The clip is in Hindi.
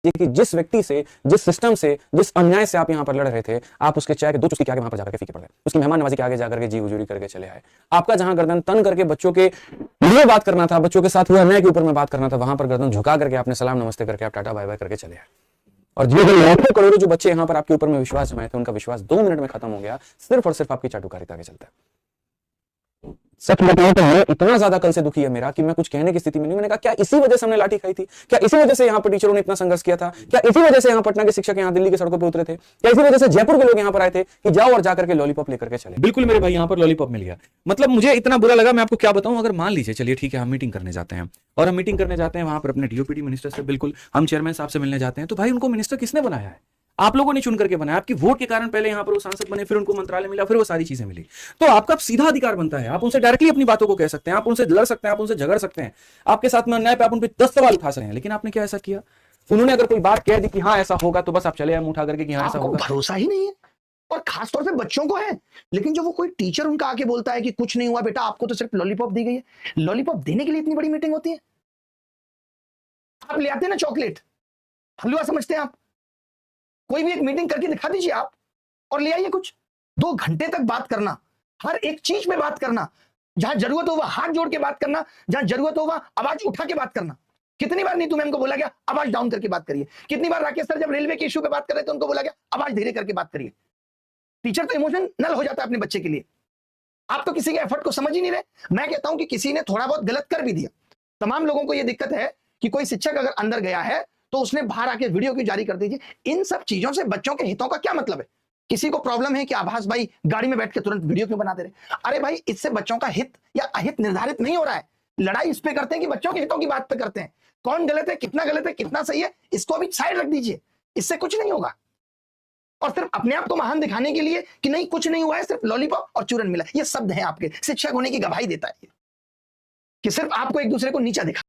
कि जिस व्यक्ति से, जिस सिस्टम से, जिस अन्याय से आप यहां पर लड़ रहे थे, आप उसके चाय के 2 चुस्की के आगे वहां पर जाकर के फीके पड़ गए, उसकी मेहमान नवाजी के आगे जाकर के जी हुजूरी करके चले आए। आपका जहां गर्दन तन करके बच्चों के लिए बात करना था, बच्चों के साथ हुए अन्याय के ऊपर में बात करना था, वहां पर गर्दन झुका करके आपने सलाम नमस्ते करके आप टाटा बाय बाय करके चले आए। और जो लाखों करोड़ों जो बच्चे यहां पर आपके ऊपर में विश्वास जमाए थे, उनका विश्वास 2 मिनट में खत्म हो गया, सिर्फ और सिर्फ आपकी चाटुकारिता के चलते। सच बताऊं तो मैं इतना ज्यादा कल से दुखी है मेरा कि मैं कुछ कहने की स्थिति में नहीं। मैंने कहा क्या इसी वजह से हमने लाठी खाई थी? क्या इसी वजह से यहाँ पर टीचरों ने इतना संघर्ष किया था? क्या इसी वजह से यहाँ पटना के शिक्षक यहाँ दिल्ली की सड़कों पर उतरे थे? क्या इसी वजह से जयपुर के लोग यहाँ पर आए थे कि जाओ और जाकर के लॉलीपॉप लेकर के चले? बिल्कुल मेरे भाई, यहाँ पर लॉलीपॉप मिल गया। मतलब मुझे इतना बुरा लगा, मैं आपको क्या बताऊं। अगर मान लीजिए, चलिए ठीक है, हम मीटिंग करने जाते हैं और हम मीटिंग करने जाते हैं वहां पर अपने डीओपीटी मिनिस्टर से, बिल्कुल हम चेयरमैन साहब से मिलने जाते हैं, तो भाई उनको मिनिस्टर किसने बनाया है? आप लोगों ने चुन करके बनाया। आपकी वोट के कारण पहले यहां पर वो सांसद बने, फिर उनको मंत्रालय मिला, फिर वो सारी चीजें मिली। तो आपका सीधा अधिकार बनता है, आप उनसे डायरेक्टली अपनी बातों को कह सकते हैं, आप उनसे लड़ सकते हैं, आप उनसे झगड़ सकते हैं, आपके साथ में अन्याय पे आप उन पे 10 सवाल उठा सकते हैं। लेकिन आपने क्या ऐसा किया? उन्होंने अगर कोई बात कह दी कि हाँ ऐसा होगा, तो बस आप चले आए मुंह उठा करके कि हाँ ऐसा होगा। भरोसा ही नहीं है, और खासतौर से बच्चों को है। लेकिन जो वो कोई टीचर उनका आके बोलता है कि कुछ नहीं हुआ बेटा, आपको तो सिर्फ लॉलीपॉप दी गई है। लॉलीपॉप देने के लिए इतनी बड़ी मीटिंग होती है? आप ले आते हैं ना चॉकलेट, हलवा समझते हैं आप? कोई भी एक मीटिंग करके दिखा दीजिए आप, और ले आइए कुछ। 2 घंटे तक बात करना, हर एक चीज पे बात करना, जहां जरूरत हो वह हाथ जोड़ के बात करना, जहां जरूरत हो वह आवाज उठा के बात करना। कितनी बार नीतू मैम को बोला गया आवाज डाउन करके बात करिए? कितनी बार राकेश सर जब रेलवे के इश्यू पे बात कर रहे थे उनको बोला गया आवाज धीरे करके बात करिए? टीचर तो इमोशनल हो जाता है अपने बच्चे के लिए। आप तो किसी के एफर्ट को समझ ही नहीं रहे। मैं कहता हूं कि किसी ने थोड़ा बहुत गलत कर भी दिया। तमाम लोगों को यह दिक्कत है कि कोई शिक्षक अगर अंदर गया है तो उसने बाहर आके वीडियो क्यों जारी कर दीजिए? इन सब चीजों से बच्चों के हितों का क्या मतलब है? किसी को प्रॉब्लम है कि आभास भाई गाड़ी में बैठ के तुरंत वीडियो क्यों बना दे रहे? अरे भाई, इससे बच्चों का हित या अहित निर्धारित नहीं हो रहा है। लड़ाई इस पे करते हैं कि बच्चों के हितों की बात पे करते हैं। कौन गलत है, कितना सही है, इसको अभी साइड रख दीजिए। इससे कुछ नहीं होगा। और सिर्फ अपने आप को महान दिखाने के लिए कि नहीं कुछ नहीं हुआ है, सिर्फ लॉलीपॉप और चूरन मिला, ये शब्द है आपके। शिक्षक होने की गवाही देता है कि सिर्फ आपको एक दूसरे को नीचा दिखा